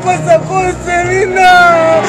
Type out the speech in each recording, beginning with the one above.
pasa con Selena.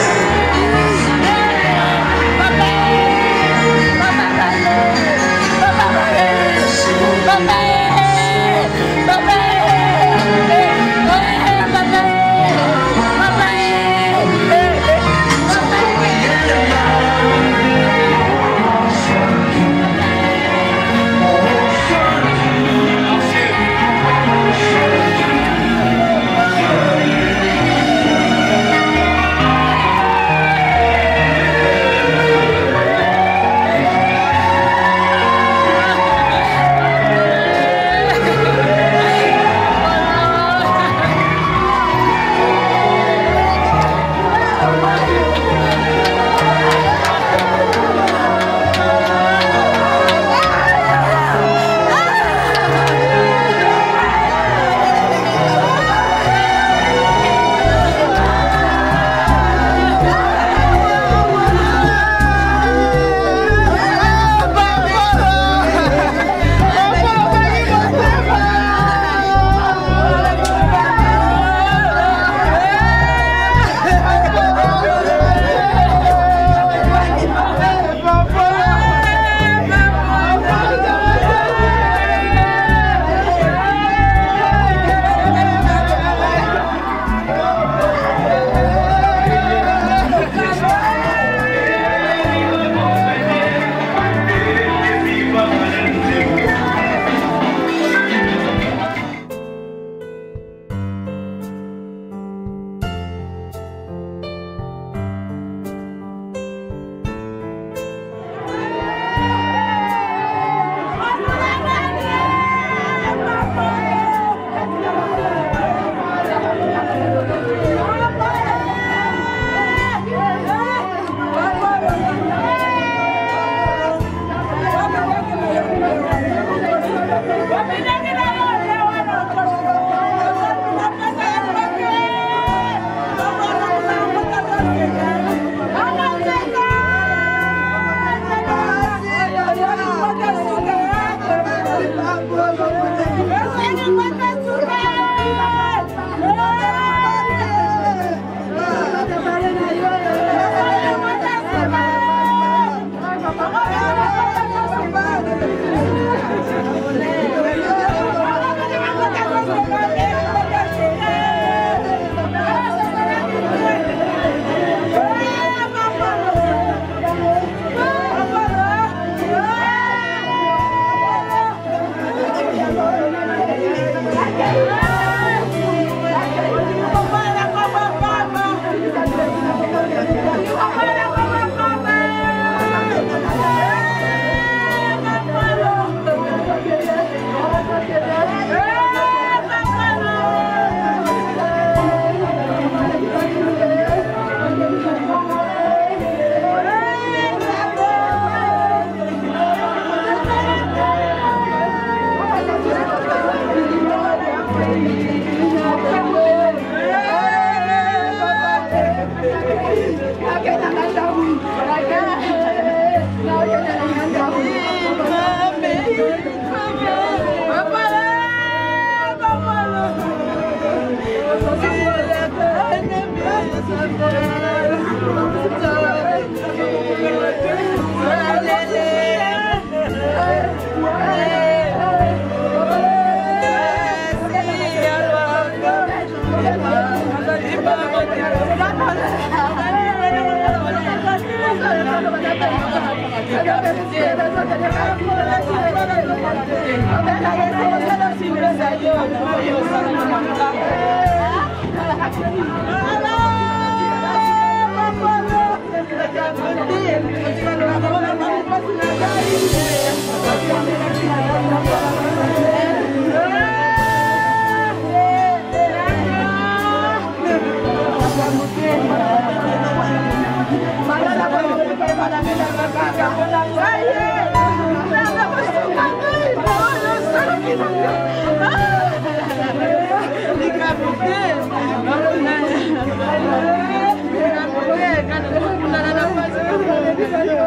Gracias.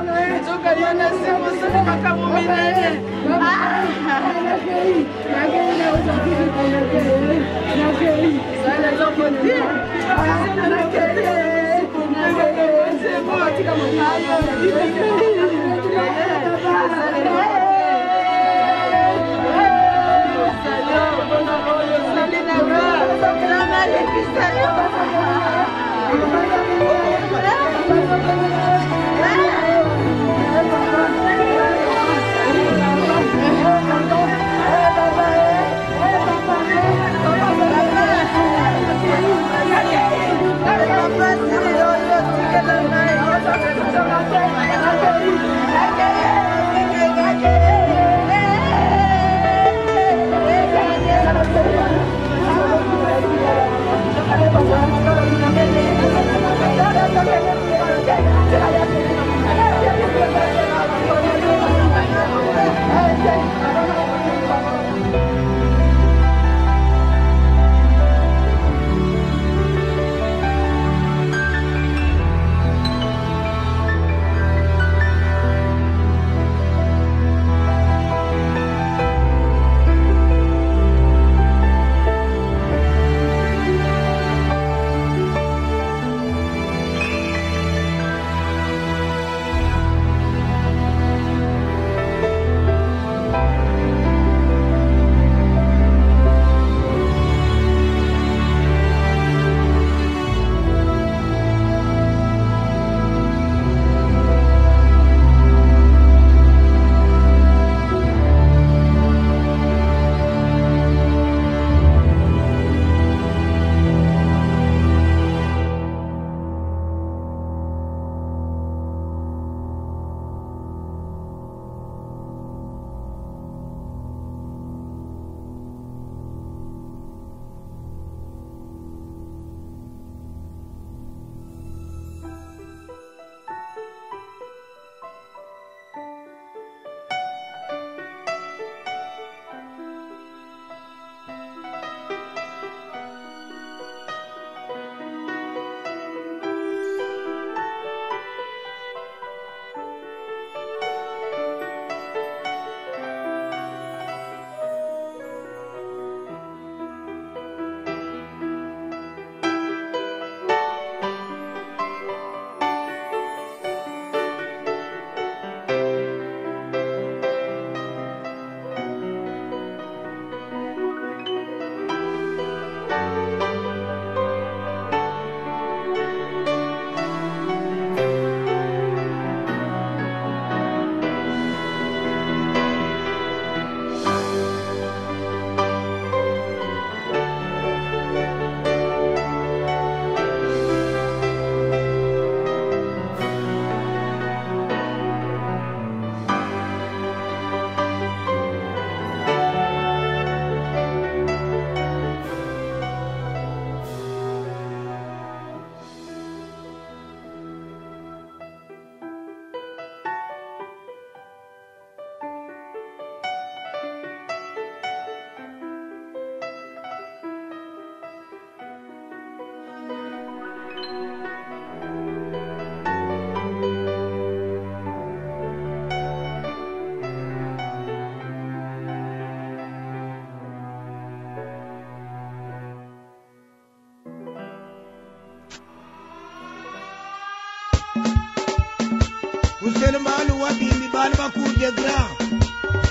Malu wa bimbi bal ba ku de grand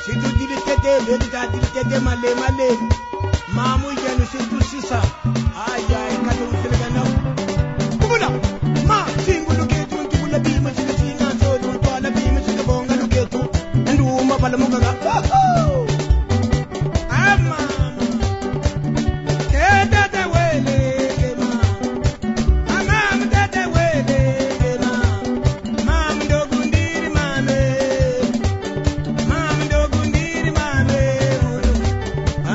si tu dibi tete be ta dibi tete male mamu jenu si tu sisa aya ka tu tele na kubula ma singulu ke tu kubula bi ma si na so tu to la bi ma si bonga lu ke tu ndu ma bal mo ga amma ke tete wele ke ma amma tete wele ke ma mam do gundiri mame mam do gundiri mame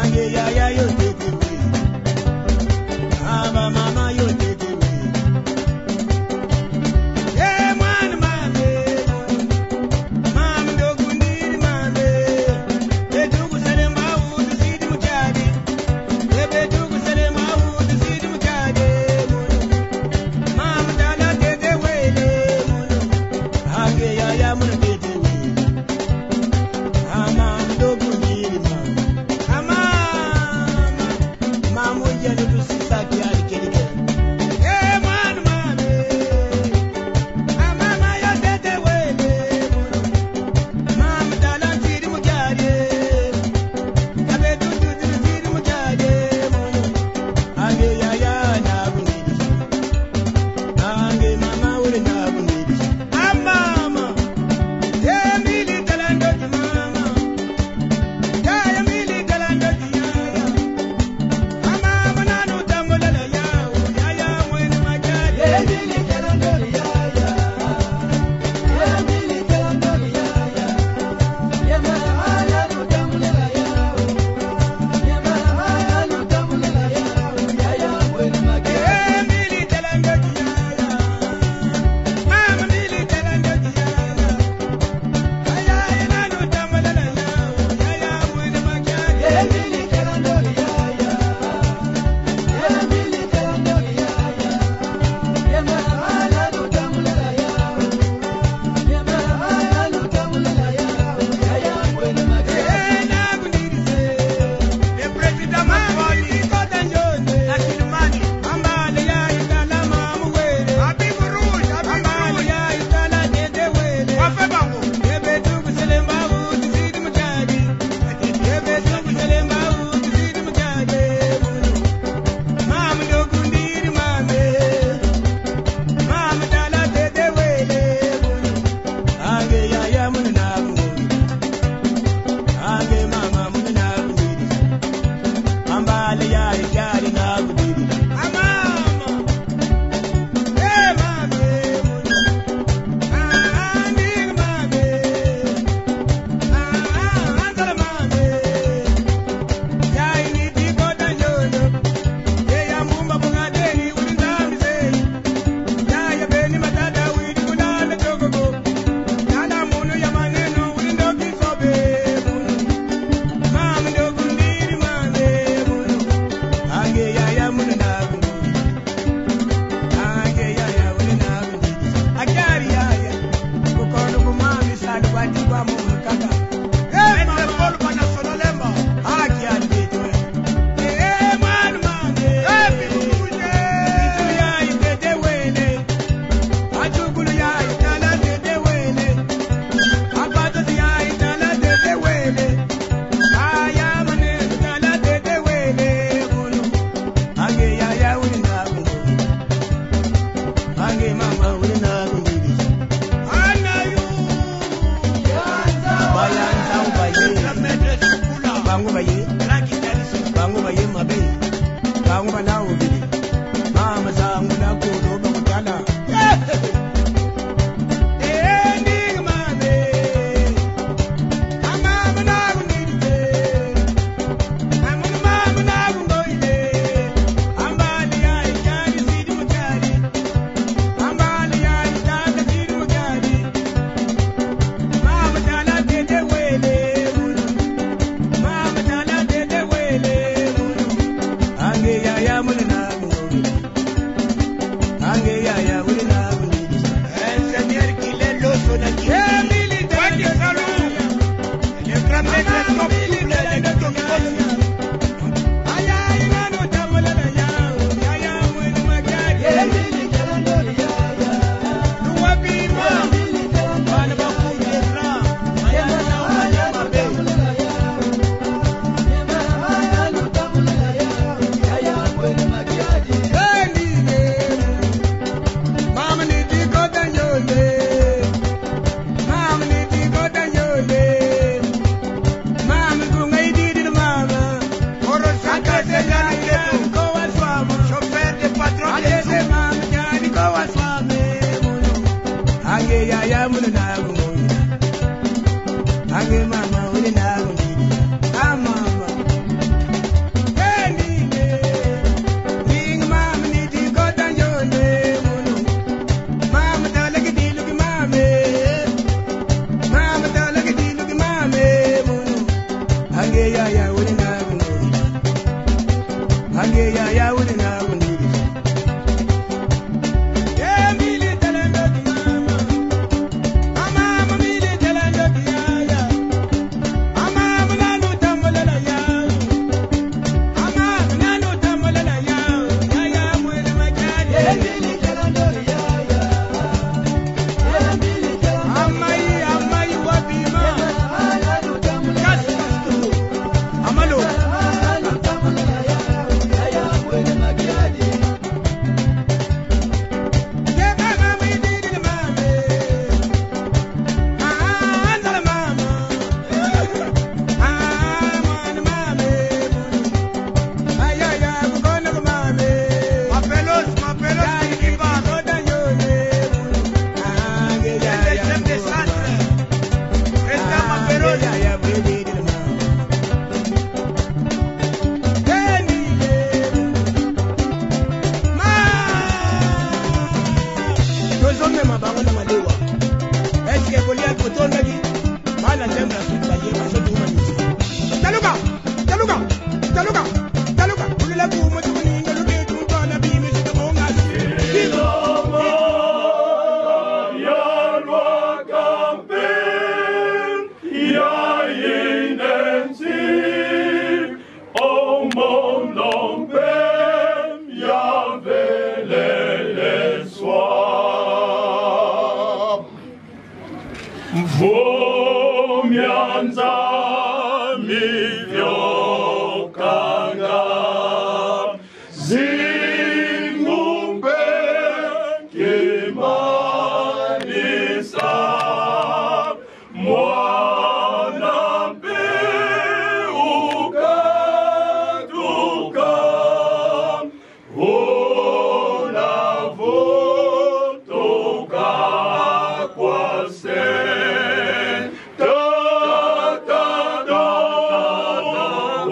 ange ya yo tete we ama mama yo tete we e mwan mame mam do gundiri mame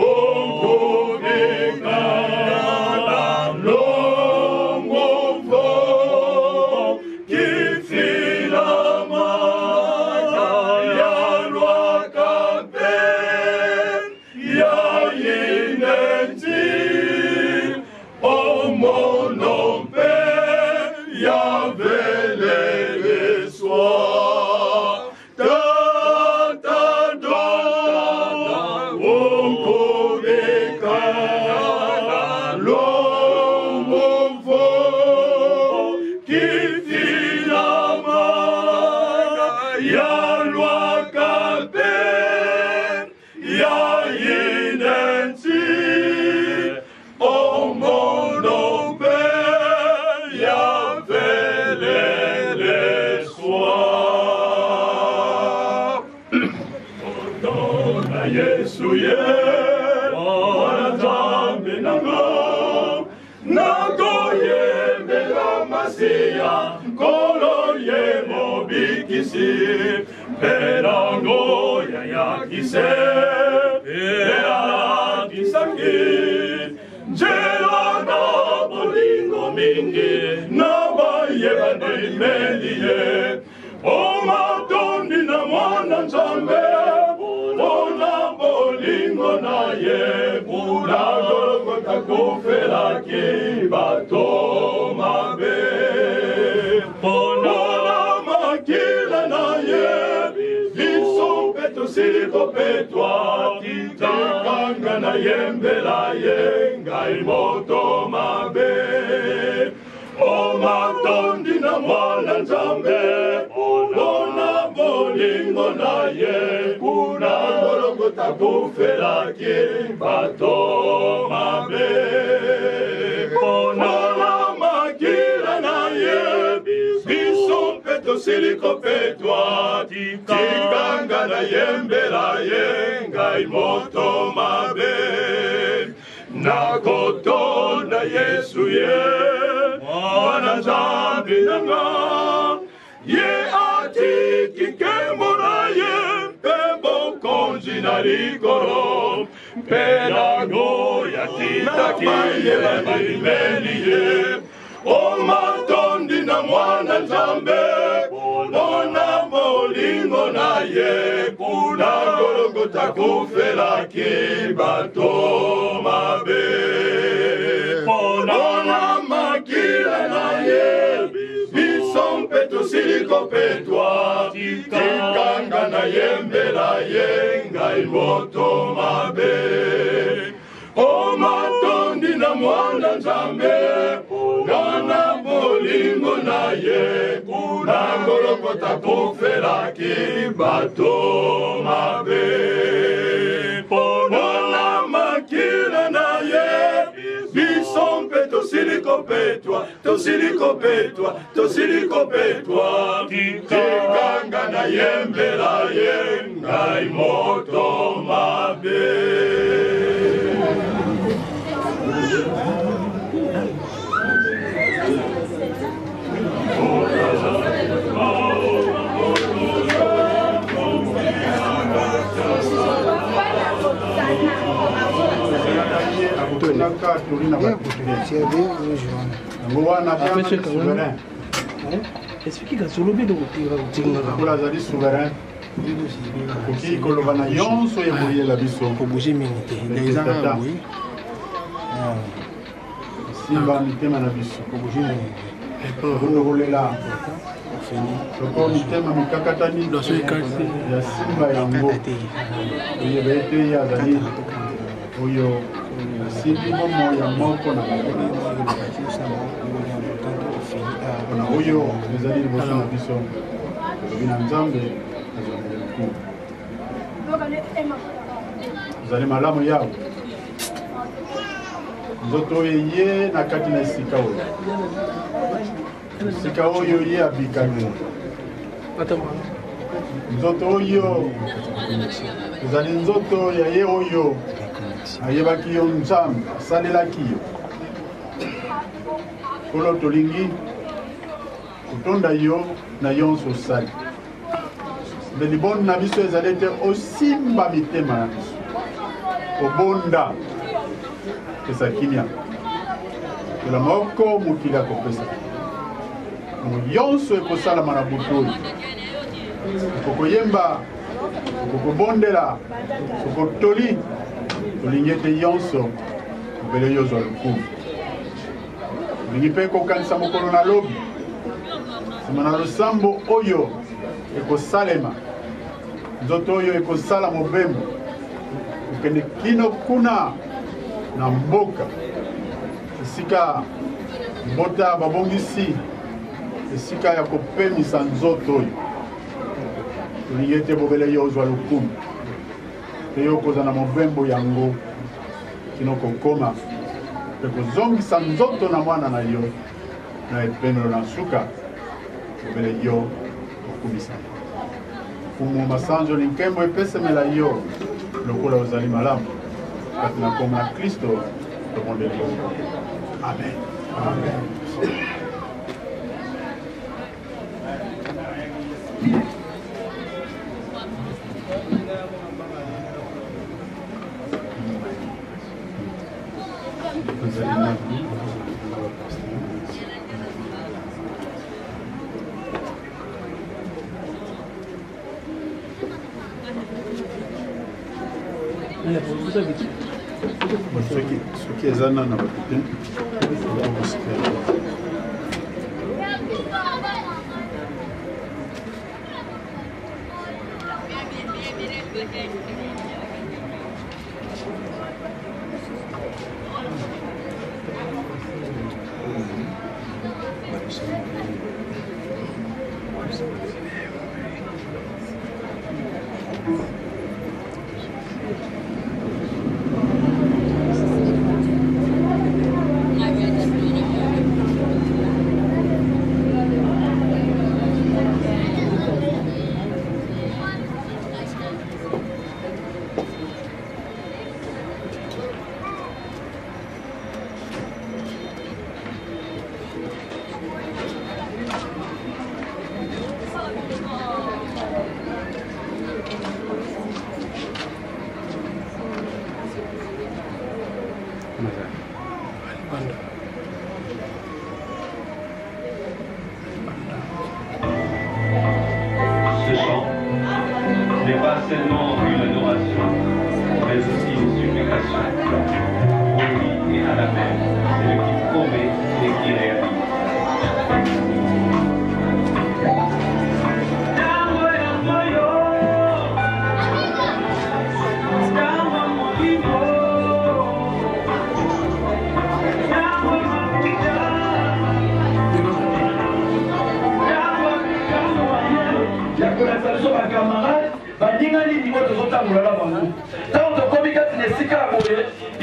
Oh Olwakape ya inensi omonope ya velele soir. Ordona Yesu ye wanazambi nango nagoye mela masia kolo ye mobikisi perango ya yakise ea kisaki jela na bolingo mingi na baye bandimelie o matondi na mwana nzambe ona bolingo na ye pula golgota kofelaki bato mabe ona makila na ye biso peto siliko petwa titikanga na yembela ye ngai moto mabe o matondi na mwana nzambe ona bolingo na ye kuna golgota kofelaki bato mabe ona makila na ye biso peto siliko petwa tikanga na yembela ye ngai moto mabe nakotona Yesu ye mwana nzambi nanga ye atiki nkembo na ye mpe bokonzi na likolo mpe nango yatitaki ye bandimeli ye o matondi na mwana nzambe ona bolingo na ye kuna golgota kofelaki bato mabe ona makila na ye biso mpe tosiliko petwa tikanga na yembela ye ngai moto mabe o matondi na mwana nzambe ona bolingo na ye kuna golgota kofelaki bato mabe ona makila na ye biso mpe tosiliko petwa tikanga na yembela ye ngai moto mabe. explique solobi de kotinga kola azali souverain okoki koloba na nyonso ya boyela biso kobouge mingi te ezanga boye simba mitema na biso kobouge mingi okondo kolela soko mitema mikakatani ya simba yango oyeba ete ye azali oyo asimbi momo ya moko na oyo ezali liboso na biso elobi na nzambe azongela likumu ezali malamu yawe nzoto oyo ye na kati na esika oyo ye abikani nzoto oyo ezali nzoto ya ye oyo ayebaki yo nzambe asalelaki yo kolo tolingi kotonda yo na yonso osali mpe liboni na biso ezali ete osimba mitema na biso obonda pesa kimia tola moko mokili akopesa yonso ekosalama na butu oyo okokoyemba okokobondela okotoli tolingi ete yonso mbele oyo ozwa lokumu olingi mpe kokanisa mokolo na lobi nsima na losambo oyo ekosalema nzoto oyo ekosala mobembo okende kino kuna na mboka esika mbota babongisi esika ya kopemisa nzoto oyo Tolingi bobele yo ozwa lokumu. Te yo koza na mobembo yango kinoko koma. Te kozongisa nzoto na mwana na yo na epemelo na suka. Bobele yo okumisa. Fumu masanjo ni nkembo epesemela yo lokola ozali malamu. Kati na koma na Kristo tomonde yo. Amen. Amen. Ce qui est un an à Ce chant n'est pas seulement une adoration, mais aussi une supplication. Au oui et à la mer, c'est le qui promet et qui réalise.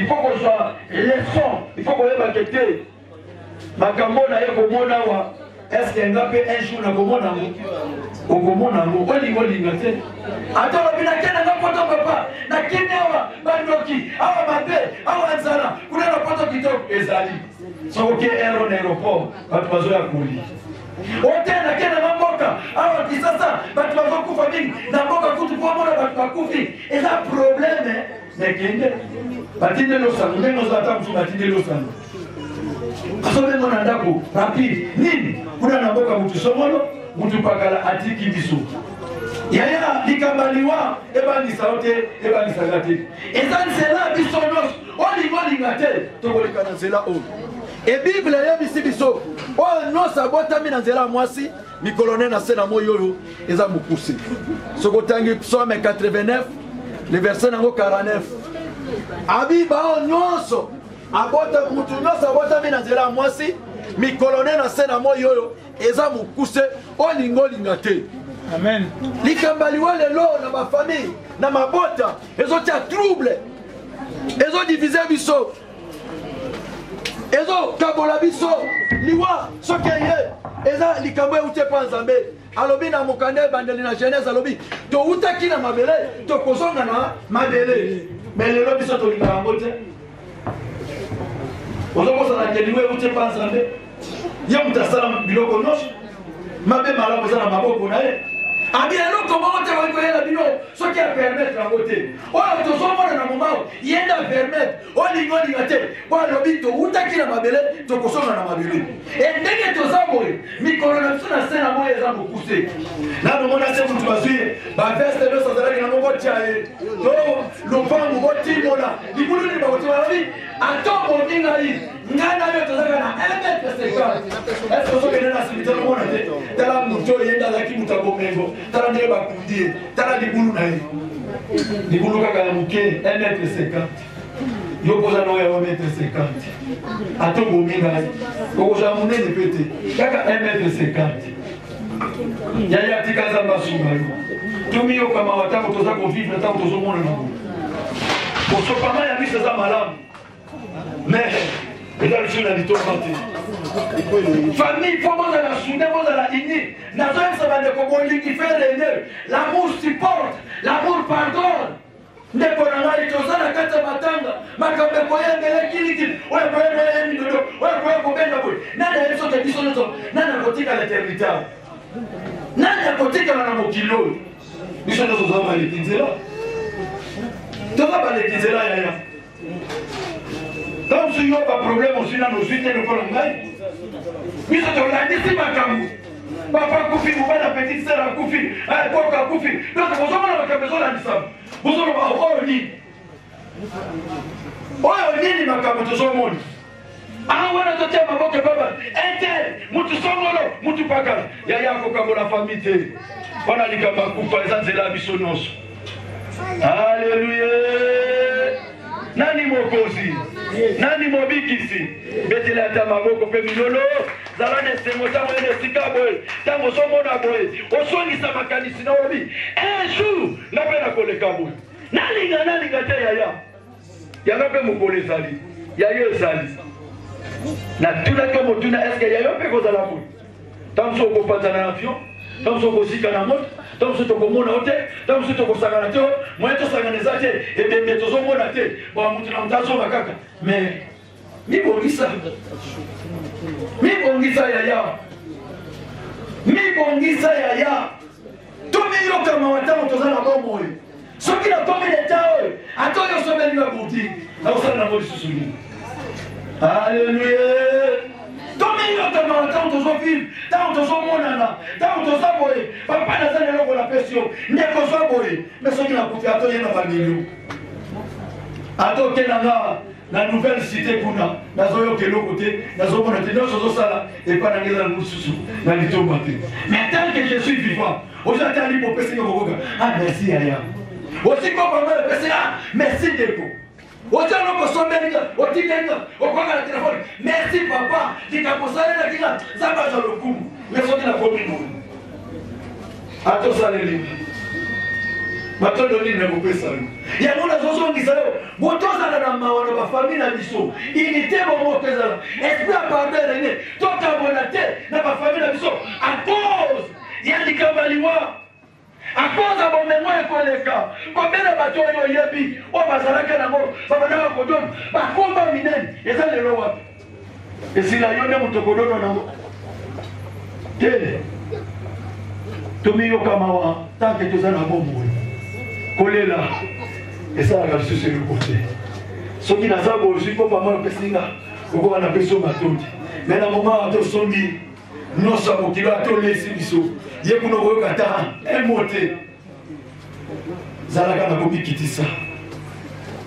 Il faut qu'on soit leçon, il faut qu'on ait maquetté. Makamona et Komonawa, est-ce qu'il y a un jour à Komona au Komonamo, Oli Nate. Attends, la Binake n'a pas de papa, n'a Kinewa, Bandoki, Awa Mabe, Awa Zana, vous n'avez pas de Kito, Ezali. Sans aucun aéro aéroport, Batmazo à Kouli. Ote na kena mamboka awa kisasa batu bazokufa mingi na mboka kutu kwa mona batu bakufi eza probleme nekende batinde losango ndenge ozata msu batinde losango asobengo na ndako rapide nini kuna na mboka mutu somolo mutu pakala atiki biso yaya likambaliwa ebangisa ote ebangisa te eza nzela biso nyonso olingolinga te tokoleka na nzela oyo et Bible yebisi biso oyo nyonso abotami na nzela ya mwasi mikolo ne na se na moi oyo eza mokuse soki otangi psaume 89 le verset nango 49 abiba oyo nyonso mutu nyonso abotami na nzela ya mwasi mikolo ne na se na moi oyo eza mokuse olingolinga te. Amen. Likambaliwa lelo na bafamille na mabota ezotia trouble ezodivise biso ezo kabola biso liwa soki ye eza likambo euti epa nzambe alobi na mokanda ebandeli na genèse alobi toutaki na mabele tokozonga na mabele me lelo biso tolingaka yango te ozokosana ke liwa euti epa nzambe ye moto asala biloko nyonso mabe malamu eza na maboko na ye abi eloko moko te koyela bino soki apermettre yango te oyo tozomona na momao yenda permettre olingolinga te po alobi toutaki na mabele tokosonga na mabele ndenge toza boye mikolo na biso na se na moyo eza mokuse nanomona se mutu bazwi baveste nyonso azalaki nango botia ye to lopangu botimola libuluni bakotima lobi ato boninga yi ngai na yo tozalaka na 1m50 ese ozokende na sibitalo mona te tala mutu oyo yenda azalaki mutu abomengo tala ndenge bakundi ye tala libulu na ye libulu kaka ya moke 1m50 yo koza na oyo ya 1m50 ato bominga ye okozala monene mpe te kaka 1m50 yaya tika nzambe asunga yo Tomi yo kama watako toza ko vivre natako tozo mona nango. Osopama ya biso za malamu. Mais et là, je suis là, il famille, faut moi la soudain, moi la unie. Nazoé, ça va de Congolais qui fait l'aider. L'amour supporte, l'amour pardonne. Ne ponanga itoza na kata matanga, makambe koya ngele kilikili. Oya koya ngele ndodo, oya koya kobenda boy. Nani yeso te biso noto, nani akotika l'éternité. Nani akotika na mokilo. Biso noto za mali kinzela. Toza ba le kinzela yaya. Donc si yo pas problème aussi dans nos suites de Colombaï. Nous sommes là ici makambu. Papa Koufi, vous la petite sœur à Koufi, à Koka Koufi. Donc vous avez la besoin d'Anisam. Vous avez la Oni. Oni ni makambu de son monde. Ah ouais, notre tête ma boque papa. Intel, mutu songolo, mutu pakala. Yaya Koka la famille te. Voilà les kamba Koufa les anzela bisonos. Alléluia. Nani mokozi. Nani mobikisi betela ata maboko pe milolo zalane sengo tango ene sika boy tango somona boy osongisa makanisi na obi un jour na pena koleka boy nani ngate yaya pe mukole sali yayo sali na tuna komo tuna eske yayo pe kozala boy tango ko patana na avion tango ko sika na moto tango to komona hote tango to ko sangana to moyeto sangana zate e bembe to zomona te bo mutu na mtazo makaka mais mi bongisa yaya tomi yo kama watamo tozana bomo soki na tomi leta oyo atoyo someli na boutique na osala na modi susuli alléluia tomi yo kama watamo tozofile tango tozomonana tango tozaboye papa nazali eloko na pesio ndeko zoboye mais soki na kufi atoye na bamilio atokenanga la nouvelle cité kuna nazoyo kelo côté nazomona te nyonso zosala epa na ngeza mususu na litomba te mais tant que je suis vivant aujourd'hui ali pour pesi kokoka ah merci yaya aussi ko ba mele pesi ah merci deko aujourd'hui no ko sombenga otikenga okwanga na telefone merci papa dikaposala na kinga zamba za lokumu mais soki na komino ato saleli matondo nini nakopesa yango nazozongisa yo botozala na mawa na bafamile na biso unité bomo kezala esprit apardere ne tokabona te na bafamile na biso à cause ya likabaliwa à cause ya bomengo ekoleka kobela bato oyo oyebi oyo bazalaka nango babandaka kodono bakomba minene eza lelo wapi esila yo nde moto kodono nango te tomiyoka mawa tanke toza na bomoi kolela esalaka lisusu eloko te soki naza bozwi mpo pama opesinga okoka na peso matondi me na moma atosombi nyonso ya mokilo atolesi biso ye kuna koyoka ta emo te zalaka na komikitisa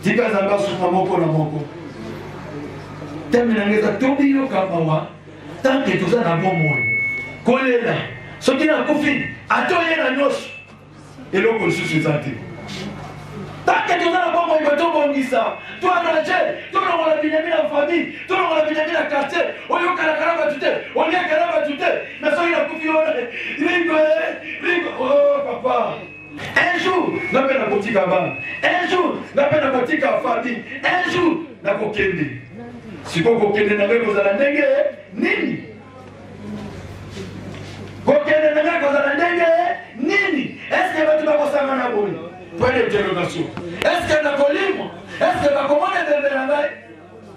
tika nzambe asuka moko na moko teme na ngeza tobiyoka mawa tanke toza na bomoi kolela soki nakufi atoye na nyonso eloko lisusu eza te tanke tozala bongo ibetobongisa toanaje tolongola binemi na famille tolongola binemi na quartier oyokalakala batu te oliakala batu te na soki nakufi one ringo oh papa un jour nape nakotika bana un jour nape nakotika famille un jour nakokende sikoyo kokende na ngai kozala ndenge nini kokende na ngai kozala ndenge nini eske batu bakosangana boye point d'interrogation. Est-ce qu'elle a collimé? Est-ce qu'elle a commandé de Bélangaï?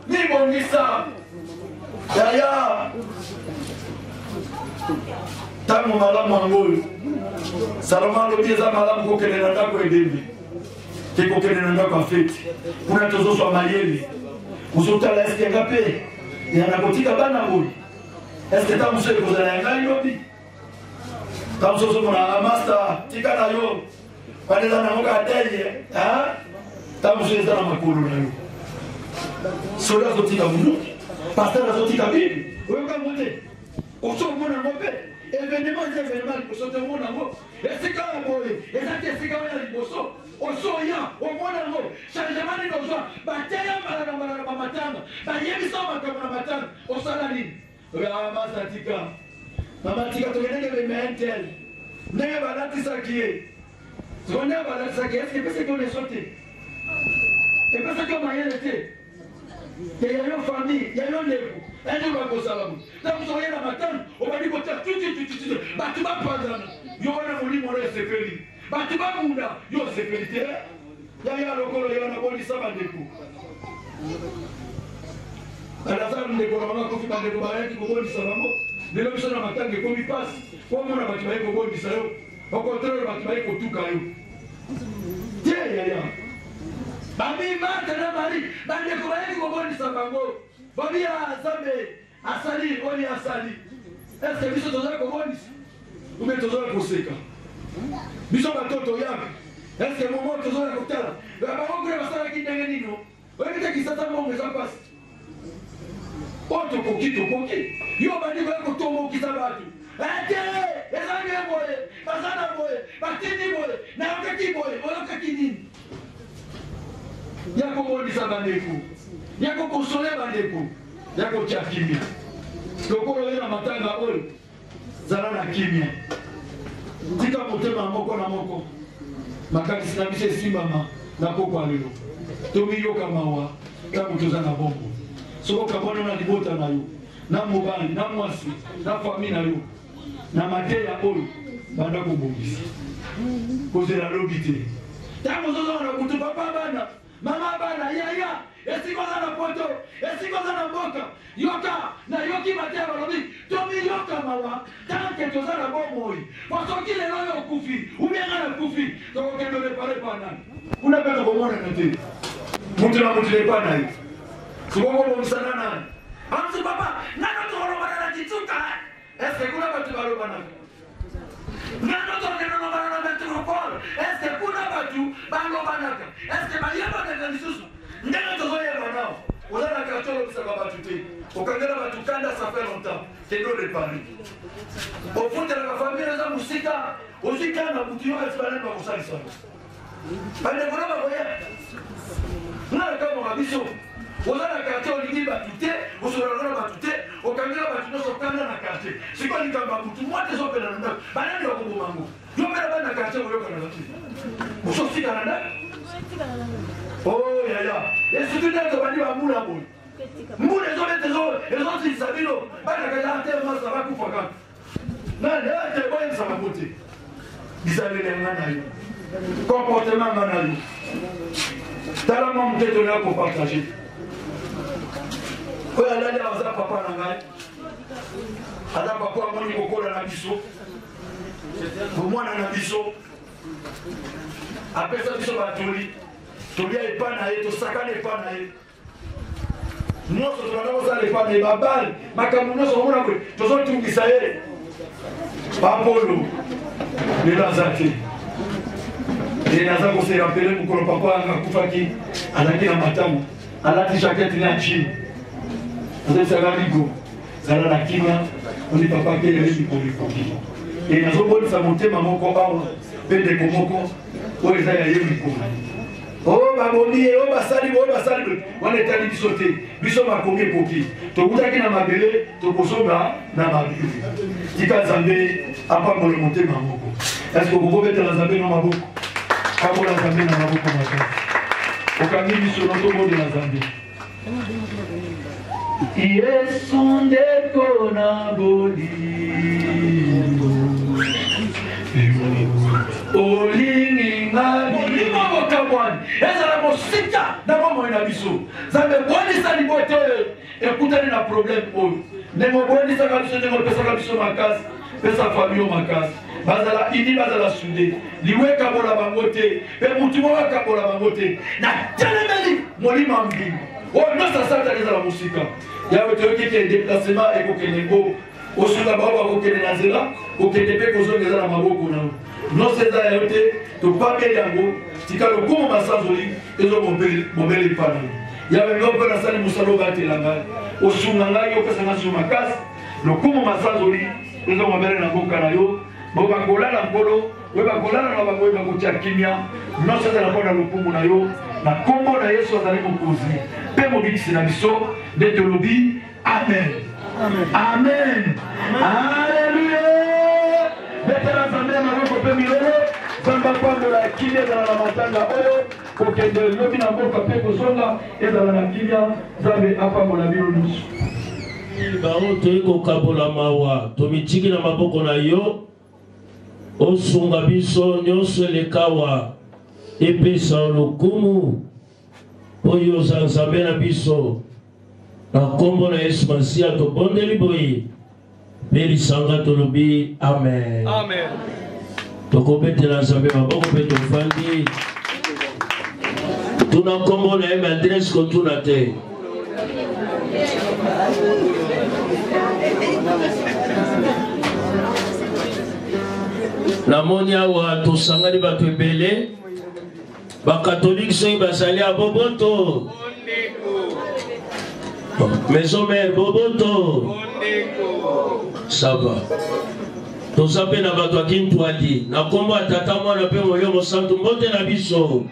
Ni bongisa. Yaya. Tango malamu angolu. Salama lobieza malamu kokele na ndako edembe. Te kokele na ndako afeti. Kuna tozo so mayele. Uzotala est-ce qu'elle a payé? Yana kotika bana ngolu. Est-ce que tamu se kozala ngai lobi? Tamu so mona master tika na yo. Paneza na ngoka ateye, ha? Tamuso eza na makolo na yo. Sola zotika munu, pasteur zotika bibi. Oyoka mote. Oso mona ngope. Événement liboso te mona ngo. Esika ngoye, ezate esika wana liboso. Oso ya, omona ngo. Changement ni nozwa. Bateya mbala matanga. Bayebisa makambo na matanga. Osala nini? Oya mama tika. Mama tika to ngene be mental. Ndenge balatisa kiye. On a valeur ça qui est-ce que c'est qu'on est sauté. Et parce que moyen était. Il y a une famille, il y a un époux. Un jour va poser la bouche. Là vous auriez la matin, on va dire que tout. Bah tu vas prendre. Yo wana mulimo le sefeli. Bah tu vas munda, yo sefeli te. Ya lokolo ya na boli saba deku. Alaza ndeko na mama kofi bande ko bayaki ko boli saba mo. Lelo biso na matange ko mi passe. Ko mona bati baye ko boli sayo. Au contraire bati baye ko tuka yo. Ya. Babi mata na mari, bande ko bayaki ko boli saba ngo. Babi ya zambe asali oni asali. Est-ce que biso toza ko boli? Ou bien toza ko seka? Biso batoto yaka. Est-ce que moment toza ko tala? Ba ko kure basala ki ndenge nino. Oye ki sasa mo ngeza passe. Oto koki. Yo bandi ba ko tomo ki sabatu. Ate, ezange boye, basana boye, batini boye, na okaki boye, okaki nini? Yako boni sabandeku. Yako konsole bandeku. Yako tia kimia. Lokolo ena matanga oyo. Zala na kimia. Tika motema moko na moko. Makati na bise simbama na koko alelo. Tomi yoka mawa, tamu tozana bongo. Soko kabona na libota na yo. Na mobali, na mwasi, na famille na yo. Na mateya oyo banda ko bongisa. Kozela lobité. Tamu tozana kutu papa bana, mama bana yaya. Esikoza na poto, esikoza na mboka. Yoka na yoki mateya balobi. Tomi yoka mawa, tanke tozana bomoi. Parce que lelo yo kufi, ou bien na kufi, toko kendo repare pana. Una pesa bomona nete. Mutuna mutile pana yi. Sibongo bomsana nani. Amsi papa, nana toro bana tituka. Est-ce que kuna batu balo bana? Nana toro kendo bana metropole. Est-ce que kuna batu balo bana? Est-ce que baliya bana lisusu? Ndenge tozoye bana. Ozana katolo bisaba batu te. Okangela batu kanda ça fait longtemps. C'est do de Paris. Au fond de la famille za musika, ozika na mutio espana ba kusalisa. Bande kuna ba boya. Nana kama mabiso. Ozana katolo lingi batute, ozona batute, okangela batu so kanda na kate. Siko likamba mutu mwate so pela nda. Bana ndio ko mango. Yo mera bana kate oyo kana batu. Uso sika nda. Oh ya. Est-ce que tu as demandé à Moula Boy? Moula les autres ils savent non. Bana kata tellement ça va kufa quand. Na ndio te boye ça va monter. Bizarre les ngana yo. Comportement ngana yo. Tala mamu te donner pour partager. Oya alali aza papa na ngai. Ada papa moni kokola na biso. Bomwana na biso. Apesa biso batuli. Tobia epana ye, tosakana epana ye. Nyonso tolanda kozala epana ye, babale, makambo nyonso omona kwe, tozotungisa ye. Papolo, lelo aza te. Naza kosela mpele mokolo papa anga akufaki, azalaki na matamo, alati jakete na chine. Azalisaka ligo, zala na kimia, oni papa kelele mikolo ekoki. Nazobonisa motema moko awa, mpe ndeko moko, oyo eza ya ye mikolo. Oh babomi, oh basali, on est allé sauter. Biso makomi koki. Tokutaki na mabele, tokosoba na mabele. Tika Zambe apa mole monte mamoko. Est-ce que vous pouvez mettre la Zambe na maboko? Kamo la Zambe na maboko makasi. Okangi biso na tomo de la Zambe. Yesu ndeko na boli. Olingi ngani moko kamwani ezala mosika na mama ina biso zambe bonisa libote ekutani na problème oyo ndemo bonisa kabiso ndemo pesa kabiso makasi pesa famille makasi bazala ini bazala sunde liweka bola bangote pe mutu waka bola bangote na telemeli molima mbingu o no sasa ezala mosika yawe toyoki ke déplacement ekokenengo osuka baba kokene na zela kokene pe kozongeza na maboko na non c'est à yote to pas bien yango tika lo komo masazoli ezo bombele pana ya be ngombe na sali musalo batelanga osunga ngai opesa na suma kas lo komo masazoli ezo bombele na boka na yo boba kolala nkolo weba kolala na bango weba kutia kimia non c'est à la bonne lokumu na yo na kombo na Yesu azali mokozi pe mobikisi na biso de tolobi amen amen alléluia. Betela Zambe na moko pe milele Samba Pambola Kilia dans la matanga Oyo, pour que le lobby n'a pas fait pour Songa et dans la Kilia, Zabe Apambola Bilonus. Bao Toiko Kabola Mawa, Tomitiki na maboko na yo, Osunga biso, Nyonso Lekawa, Epesa Lokumu, Oyo Zanzabe na biso, na kombo na Yesu Masia to bondeli boyi. Beli sanga tolobi amen. Amen. Toko bete na Nzambe maboko pe tofandi. Tuna kombo na yeme adresse ko tuna te. Namoni awa tosangani bato ebele. Ba catholique soki basali a boboto. Maison mère boboto. Ça va. Tous appels na bato akintwali. Na kombo atata mwana pe moyo mosantu mbote na biso.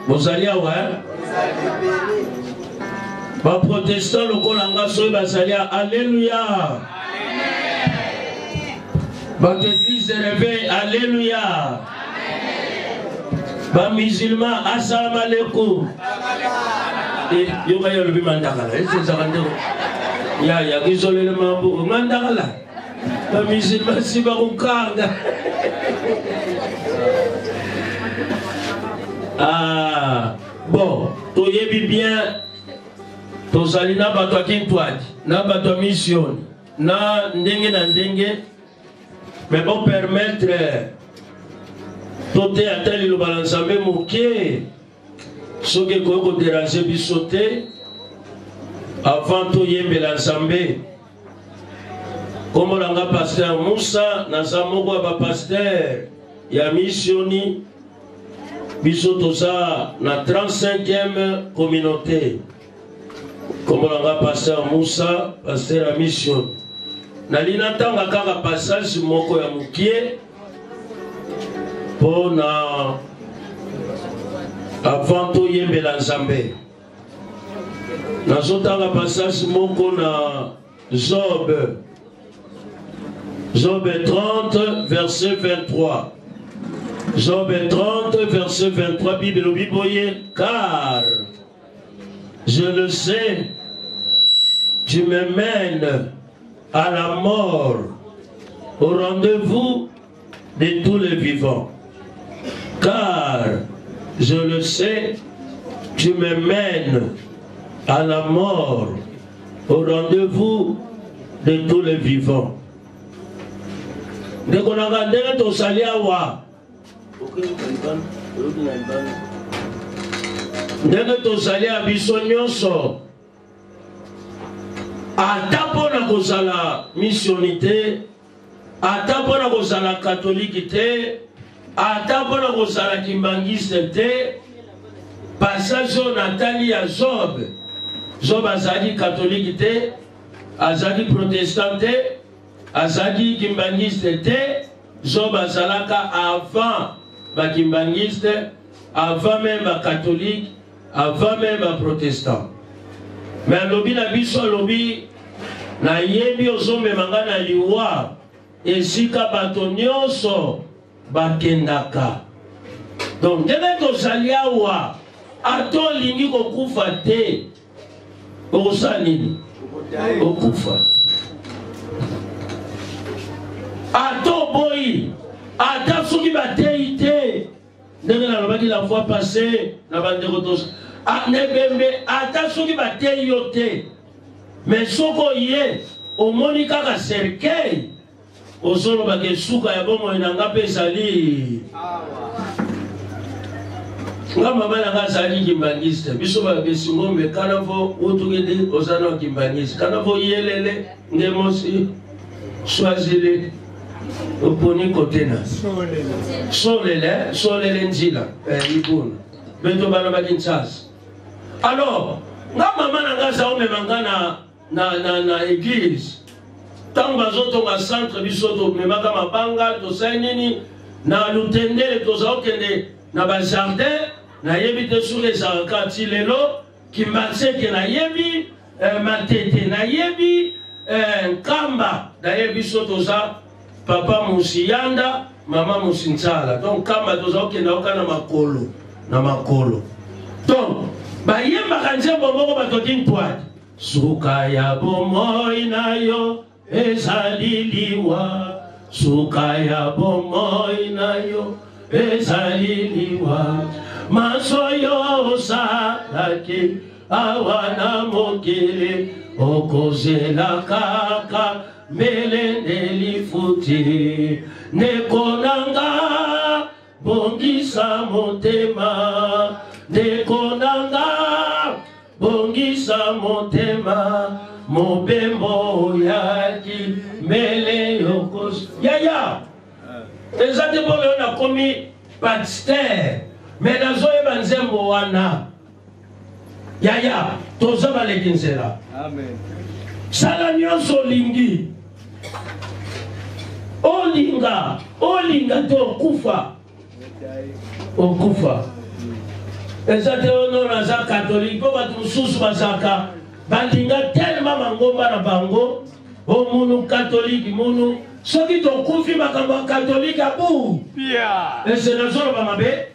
Bozali awa. Ba protestant lokola nga soki basali alléluia. Ba église réveil alléluia. Ba musulman assalamu alaikum. Yo kaya lobi mandakala. C'est ça quand ya kisole le mambo mandakala. Ba musulman si ba kukanga. Ah bon, to yebi bien. To salina bato akintwadi, na bato mission, na ndenge. Mais pour permettre Toté ateli le balançame moké, ce que Koko déranger bisoté, avant tout yembe l'ensemble. Comme on a pasteur Moussa, Nazamoko ba pasteur, ya missioni, bisoto ça, na 35e communauté. Comme on a pasteur Moussa, pasteur à mission. Nalina tanga kaka passage moko ya mukie. Pour na avant tout yembe la Nzambe. Nazotanga passage moko na Job 30 verset 23. Job 30 verset 23 Bible Biboye, car je le sais, tu me mènes à la mort au rendez-vous de tous les vivants. Car, je le sais, tu me mènes à la mort, au rendez-vous de tous les vivants. Dès qu'on a regardé ton saliawa, dès que ton salia bisonyoso, ata pona kozala missionnité, ata pona kozala catholicité, ata pona kozala kimbangiste te, passage natali ya Job. Job azali catholique te, azali protestant te, azali kimbangiste te. Job azalaka avant ba kimbangiste, avant même ba catholique, avant même ba protestant. Mais lobi na biso lobi na yebi ozombe mangana liwa esika bato nyonso bakendaka. Donc ndenge tozali awa ato lingi kokufa te okosa nini okufa ato boyi ata soki batei te ndenge nalobaki la fois passée na bandeko tos nebembe ata soki batei yo te mais soko ye omoni kaka cercueil ozoloba ke suka ya bomoi na nga mpe ezali nga mama na nga azali kimbangiste biso besingombe kana fo utukende ozana wa kimbangiste kana fo yelele nge mosi swazile oponi kotena solele nzila ibuna beto bana bakinshasa. Alors nga mama na nga za omemanga na église tango bazotonga centre biso tomemaka mabanga tosali nini na lutendele tozakokende na bajardin nayebi te soki ezalaka ti lelo kimbaseke nayebi matete nayebi nkamba nayebi biso toza papa musiyanda Maman Moussinsala. Donc, quand Madozoki n'a aucun makolo. Na makolo. Donc, Bayemba Kanze Bomo Batodin Toit. Sukaya Bomoy Nayo, Esaliliwa. Sukaya Bomoy Nayo, Esaliliwa. Masoyo Saraki, Awana Mokele, Okozela Kaka, Melendeli Futi, Nekonanga, Bongisa Motema, Nekonanga, Bongisa Motema, Mobembo Yaki, Mele Yokos. Yaya, exactement, on a commis pasteur, mais dans un banzembo wana. Yaya, toza balekinsela. Amen. Sala nyonso lingi. Olinga te okufa. Okufa. Ezate ono na za catholique po batu mususu basaka. Bandinga tellement mangomba na bango. O munu catholique munu. Soki to kufi makambo catholique abu. Pia. Ese na zoro ba mabe?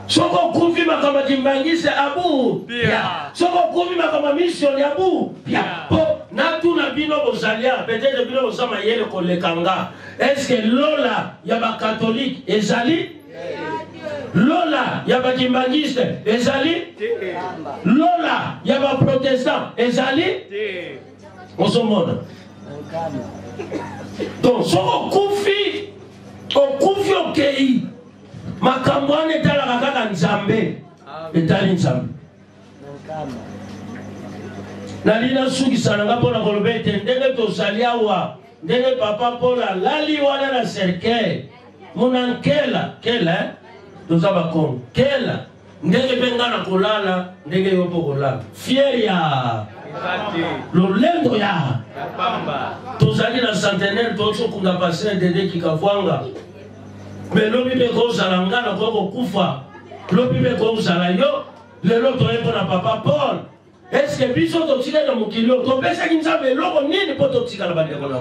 Soko kufi makama kimbangise abu pia. Soko kufi makama mission abu pia. Po na tuna bino bozalia peut-être bino bosama yele kolekanga. Est-ce que lola ya ba catholique ezali? Lola ya ba kimbangiste ezali? Lola ya ba protestant ezali? On se montre. Donc soko kufi okei. Makambo ane tala kaka nzambe etali nzambe nalina suki sananga pona kolobete ndenge tozali awa ndenge papa Paula lali wana na cercueil munankela kela toza bakongo kela ndenge penga na kolala ndenge yopo kolala fier ya lolendo ya tozali na centenaire tozokunda passer dede kikavwanga. Mais l'homme est comme ça, l'angana comme kufa. L'homme est comme ça, yo. Le lot est pour papa Paul. Est-ce que biso to tika na mukilo to pesa kinza be loko nini poto tika na bande kona.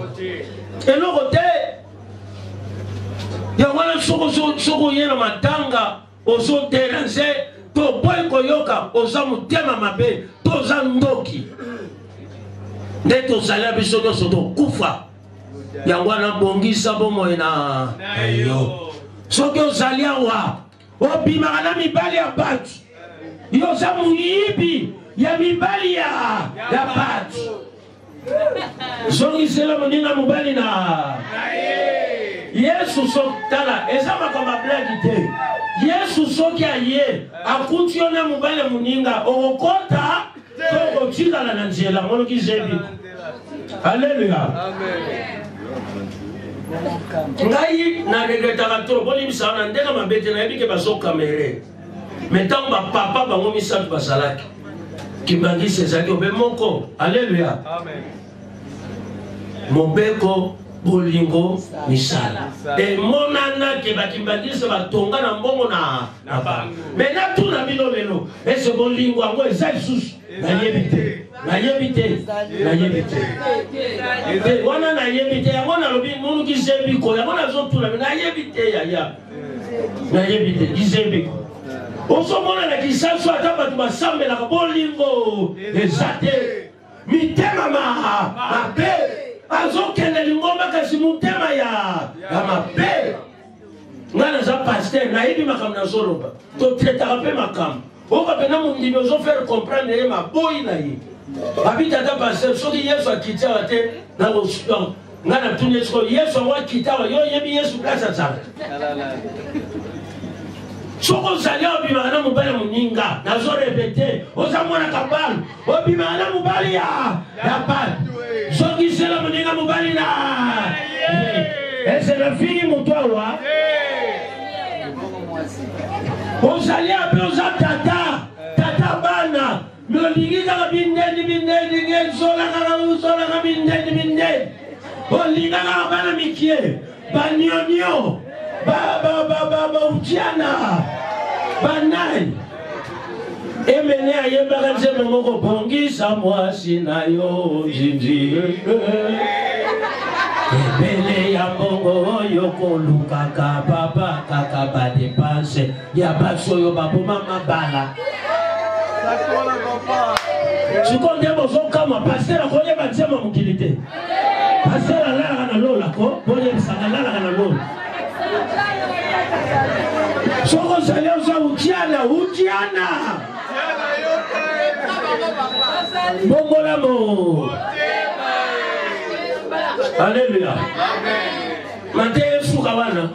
Et loko te. Ya wana soko yena matanga oso terance to boy koyoka osamu tema mabe to zandoki. Neto sala biso to soto kufa. Ya wana bongisa bomo ina ayo. Soki ozali awa obimaka na mibali ya batu yoza muyibi ya mibali ya batu zongisela moninga mobali na Yesu soki tala eza makambo blaki te Yesu soki aye akuti yo na mobali ya moninga okokota to okotikala na nzela monoki zebi. Alléluia. Ngai na regretaka trop bolimisa na ndenge mabete na yebike basoka mere metango ba papa bango misatu basalaki kibangisi ezali obe moko. Alléluia. Amen. Mobeko bolingo misala emonana ke bakimbangisi batonga na mbongo na bango me na tuna bino lelo ese bolingo yango eza lisusu nayebi te wana nayebi te yango nalobi munu kizebiko yango nazotuna nayebi te yaya nayebi te kizebiko osomona na kisasu ata bato basambelaka bolingo eza te mitema mabe azokende lingomba kasi mutema ya mabe ngana za pasteur nayebi makambo nazoloba totretaka mpe makambo okapena mondimi ozofaire comprendre ye maboyi na ye abita ata pasteur soki yesu akiti awa te ngana tuni yesu yesu ango akiti awa yo yebi yesu place azala soko ozali obimaka na mobali moninga nazorepete oza mwana kabalu obimaka na mobali ya bali soki sela moninga mobali na ese nafini moto awa ozali ape oza tata bana meolingi kaka bindeni ngezolaka bindeni olinga kaka bana mikie banionio baujiana banai emene ayembaka nzembe moko bongisa mwasi na yo njinji ebele ya mbongo yoko lukaka papa kaka ba dépense ya baso yo baboma mabala sikonde bozo kama pasteur akoye batsema mukilite pasteur alala na lola ko boye bisangala na lola soko saleo za ujiana bongola mo Alléluia. Maintenant, Soukawana.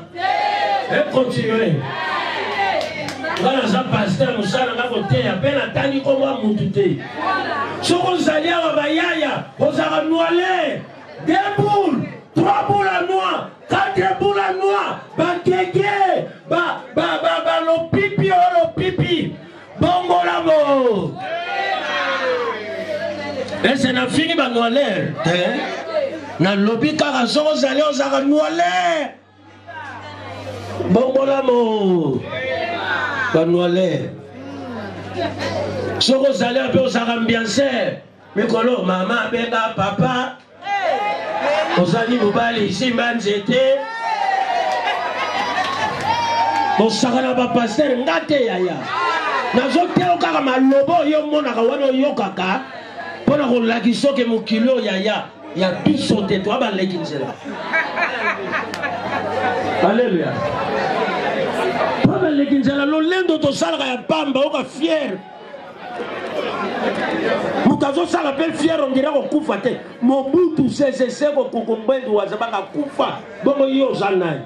Et continuez. Voilà, ça pasteur, nous sommes à côté. À peine attendu comme un moutouté. Si vous allez à Bayaya, vous allez noirer 2 boules, 3 boules à noix, 4 boules à noix, bakeke, lo pipi. Bongolamo. Et c'est n'a fini par noirer. Na lobi kaka soko zali ozaka noile bongolamo noile soko zali ape ozaka ambiance mikolo mama abenga papa ozali mobali isimba nzete osaka na bapaster nga te yaya nazoteo kaka malobo oyo monaka wana oyokaka mpona kolakisa oke mokili oyo yaya ya biso te to abaleki nzela Alléluia to abaleki nzela lolendo tosalaka ya pamba oka fier moto azosala mpe fier ondira kokufa te mobutu sesese kokokongbendu wazabaka kufa bongo yo oza nani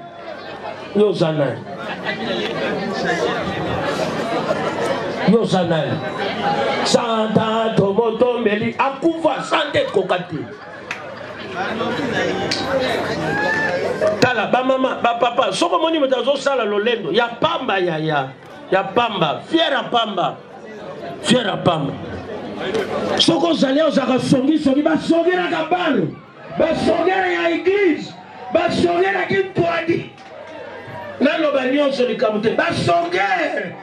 yo oza nani yo oza nani santa tomotombeli akufa sante koka te tala ba mama ba papa soko moni mutazo sala lolendo ya pamba ya pamba fiera pamba soko zaleo zaka songi ba songera kabalo ba songera ya église ba songera kitwadi nalo ba nyonso likamute ba songera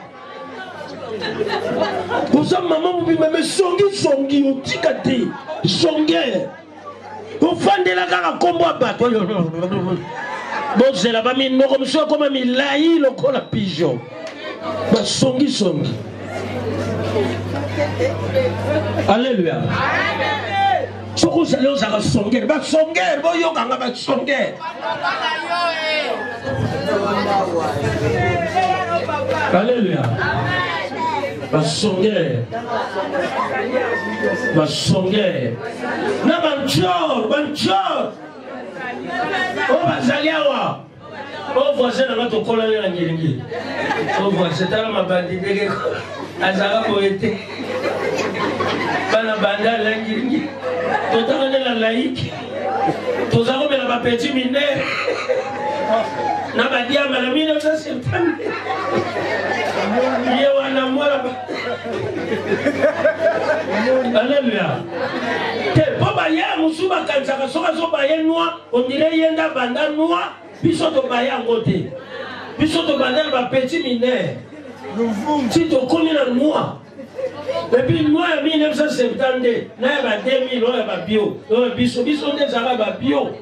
kusa mama mubima me songi otikate songera kufandela kaka kombo abato bozela baminoko misusu koma milai lokola pigeon basongi Alléluia soko ozali ozaka songere basongere boyokanga basongere Alléluia basongere na banchor o bazali awa o voisin na bato kolale na ngiringiri o voisin tala mabandi ndenge azaka boyete bana banda la ngiringiri totaka na laïque tozako mela ba petit mineur na badiama na 1970 ye wana mwana Alléluia te boba ya musuba kanzaka soka so baye noa on dirait yenda banda noa biso to baya ngote biso to banda ba petit mineur si to komi na noa depuis noa ya 1970 na ya ba 2000 ya ba bio biso nde zaka ba bio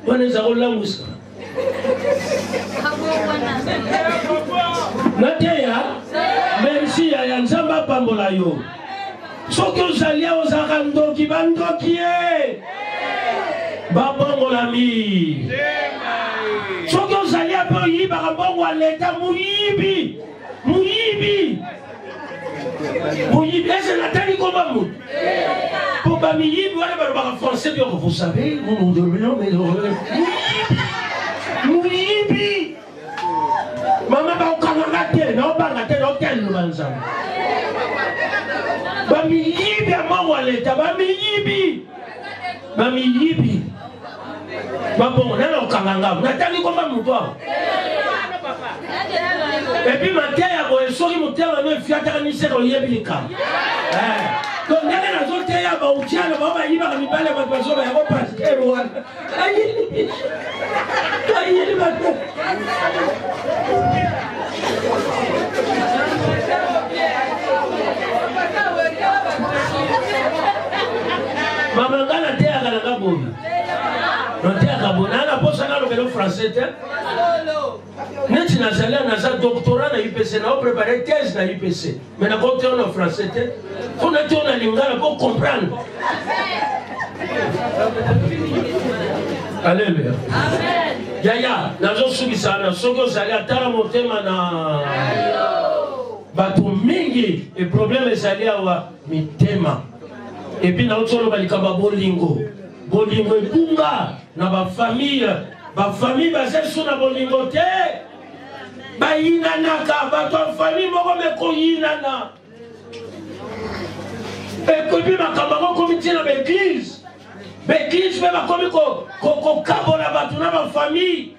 wana za olangusa Nateya, merci ya nzamba pambola yo. Soki ozalia ozaka ndoki bandoki e. Babongola mi. Soki ozalia pe oyibaka mbongo aleta muyibi. Ese natali koma mutu. Pour bamiyibi wana balobaka français bien vous savez, muyibi. Mama ba ukanga te na obanga te no telu banzama. Bamiyibi amongo leta bamiyibi. Babongo na ukanga ngabo. Natali koma mutu. Et puis Matéa ko esoki mutela no fiata ni seko yebilika. Donc nene na zote ya ba uchiana baba yiba ka mibale ba bazoba ya ko pasteur wana. Ayi ba. Mama ngana te akala kabobi. Note akabona na posa na lo français te neti nazali naza doctorat na UPC na préparé thèse na UPC mais na côté en français te on a dit on a lingala pour comprendre. Alléluia. Amen. Yaya nazo subisa na soki ozali atala motema na bato mingi et problème ezali awa mitema et puis na otolo balikaba bolingo bolingo ebunga na bafamille bazali so na bolingo te bayinanaka bato ya famille moko mekoyinana ekopi makambo yango komi ntina baeglise mpe bakomi kokabola bato na bafamille.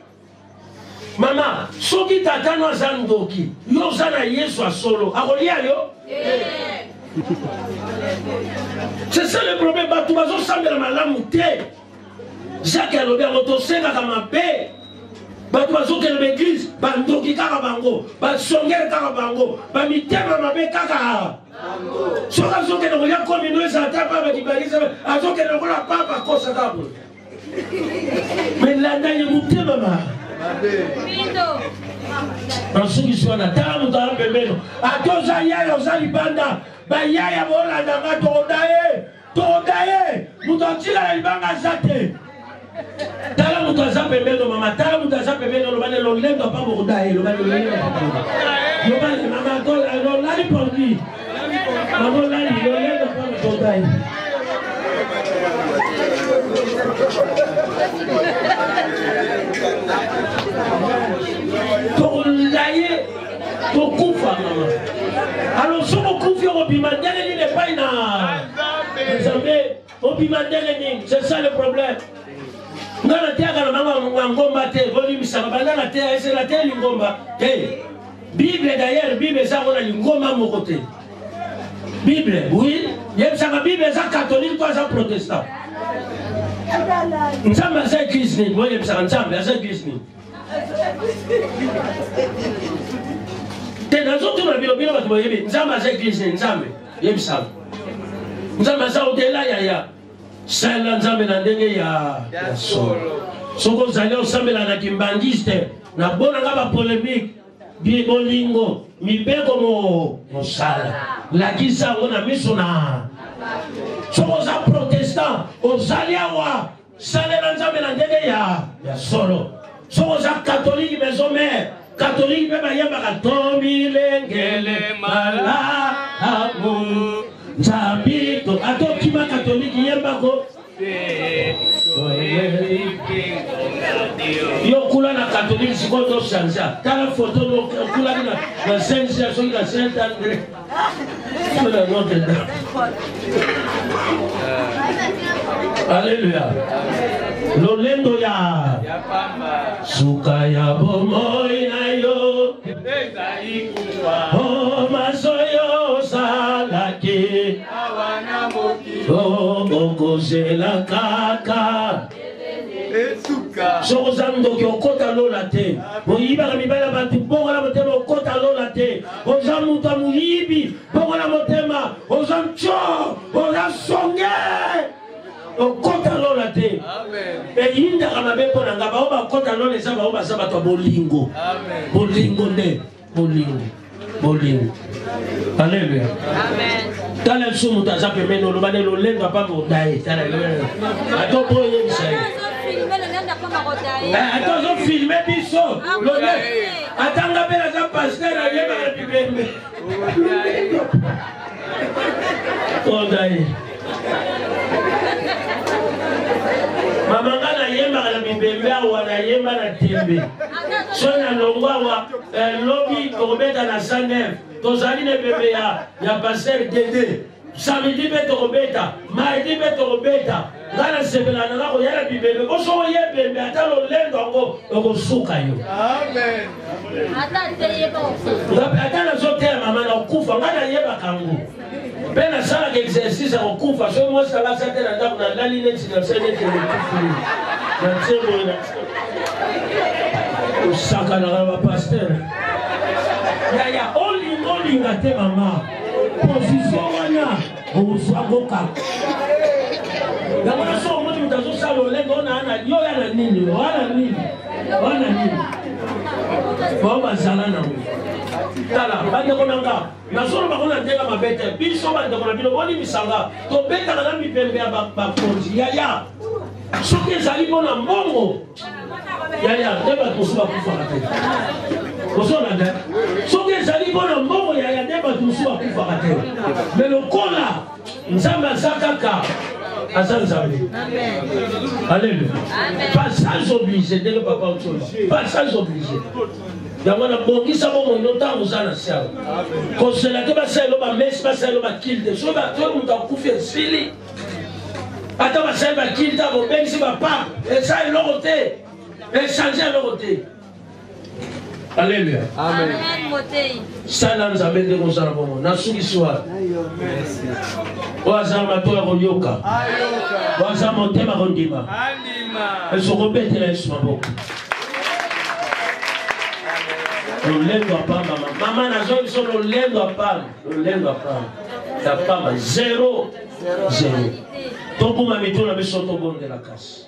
Mama, soki tata no aza ndoki yo oza na Yesu asolo akolia yo. C'est ça le problème. Bato bazosambela malamu te. Jacques alobi yango tosengaka mabe. Bato bazokende baeglise bandoki kaka bango basongele kaka bango bamitema mabe kaka soki azokende kolia komino ezala ta papa kibalisa azokende kola papa kosa kaka melanda ye motema ma basuki wana tala moto ala pembeno ate oza yaya oza libanda bayaya bolandanga tokoda ye moto atikala libanga aza te. Tala moto aza pembeno mama tala moto aza pembeno lobane lolendo apa bokoda ye lobane lolendo lobane mama lolali porgi mama lolali lolendo apa bokoda ye. Tokodaye tokufa mama alors soko kufi obimandele ni ne pas na nzambe obimandele ni c'est ça le problème. Ngana tiaka na mama ngomba te volimisa babana te ese la te lingomba hey Bible d'ailleurs Bible ça on a lingomba mon côté Bible oui yebsa ka Bible ça catholique toi ça protestant nzamba ça église ni moi yebsa nzamba ça église ni te nazo tu na bilo bato boyebi nzamba ça église ni nzambe yebsa nzamba ça odela ya sala nzambe na ndenge ya solo soko zali osambela na kimbangiste na bona ngaba polémique bibolingo mibeko mosala lakisa ngona miso na soko za protestant ozali awa sala nzambe na ndenge ya solo soko za catholique maison mère catholique pe bayamba ka tomilengele malamu Zabito, ato kima catholique yembako. Yo kula na catholique siko to chanja. Tala photo no kula na Saint-Jean so na Saint-André. Kula no de. Alléluia. Lolendo ya pamba. Suka ya bomoi na yo. Oh masoyo salaki. Awana moki. Oh okozela kaka. Esuka. Sozando ki okota lola te. Boyiba ka mibala bantu bongola motema okota lola te. Ozamuta muyibi bongola motema. Ozamcho. Ozasonge. Okota lola te. Amen. E yinda kama bepo na ngaba oba okota lola eza ba oba saba to bolingo. Amen. Bolingo nde. Bolingo. Alléluia. Amen. Tala sumu taza pemeno lobane lolenga pa modaye. Tala. Ato boye bisai. Ato filmer biso. Atanga bela za pasteur ayeba na bibembe. Odaye. Mama ngana yemba na bibembe awa na yemba na tembe. Sona longwa wa lobi tokobeta na Saint-Neuf. Tozali ne bebe ya pasteur Dede. Samedi be tokobeta, mardi be tokobeta. Ngana sebela na ko yala bibembe. Oso yebembe atalo lendo ngo okosuka yo. Amen. Atante yebo. Atana zote mama na kufa ngana yeba kangu. Pena sala ke exercice ko kufa so mo sala sa tena ndaku na lali ne tsina sene ke kufa. Na tsebo na. Osaka na ba pasteur. Ya only ngate mama. Position wana oswagoka. Ngana so mo mutazo sala lengo na ana yo yana nini? Wana nini? wana nini bao bazala nango tala bandeko nanga nazoloba kona ndenga mabete biso bandeko na bino boni misanga tobetaka na mipembe ya bakonzi yaya soki ezali mpona mbongo yaya nde bato mosusu bakufaka te ozolanda soki ezali mpona mbongo yaya nde bato mosusu bakufaka te me lokola nzambe aza kaka aza nzambe alléluia passage obligé ndenge papa otyola passage obligé yango na bongisa bongo ntango oza na siala kosela te basalelo bamesi basalelo bakili te so moto akufi esili ata basali bakili te bobengisi bapape esa eloko te echange eloko te alléluia sala nzambe ndenge ozala bongo nasungisi wana oyo aza matoya koyoka oyo aza motema kondima esokobetela yesu maboko lolendo apamba mama nazongi so lolendo apamba ya pamba 0 tobuma mituna biso tobondela kasi